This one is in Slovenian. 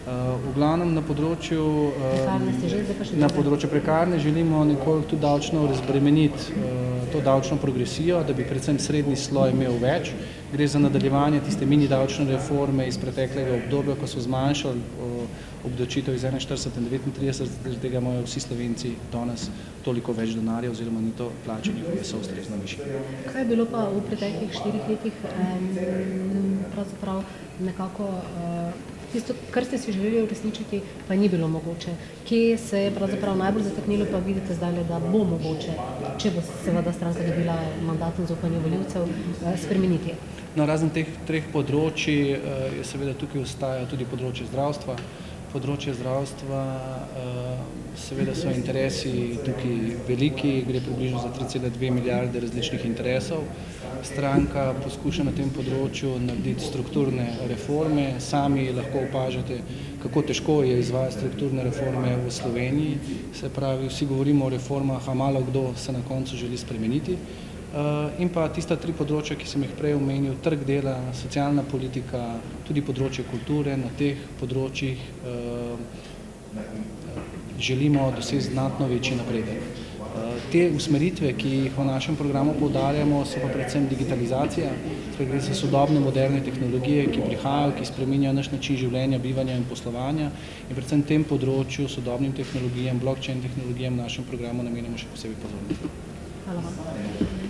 V glavnem na področju prekarne želimo nekoliko tudi davčno razbremeniti to davčno progresijo, da bi predvsem srednji sloj imel več. Gre za nadaljevanje tiste mini davčne reforme iz preteklega obdobja, ko so zmanjšali obdavčitev iz 41 na 39, zaradi tega imajo vsi Slovenci danes toliko več denarja oziroma ni to plačani, ki so ustrezno višji. Kaj je bilo pa v preteklih 4 letih pravzaprav nekako tisto, kar ste si želeli uresničiti, pa ni bilo mogoče? Kje se je pravzaprav najbolj zataknilo, pa vidite zdaj, da bo mogoče, če bo seveda stranka dobila mandat in zaupanje volivcev, spremeniti? No, razen teh 3 področij je seveda tukaj ostaja tudi področje zdravstva. Področje zdravstva, seveda so interesi tukaj veliki, gre približno za 3,2 milijarde različnih interesov. Stranka poskuša na tem področju narediti strukturne reforme. Sami lahko opažate, kako težko je izvajati strukturne reforme v Sloveniji. Se pravi, vsi govorimo o reformah, a malo kdo se na koncu želi spremeniti. In pa tista 3 področja, ki sem jih prej omenil, trg dela, socialna politika, tudi področje kulture, na teh področjih želimo doseči znatno večji napredek. Te usmeritve, ki jih v našem programu poudarjamo, so pa predvsem digitalizacija, gre za sodobne, moderne tehnologije, ki prihajajo, ki spreminjajo naš način življenja, bivanja in poslovanja in predvsem tem področju, sodobnim tehnologijam, blockchain tehnologijam v našem programu namenjamo še posebej pozornost. Hvala vam.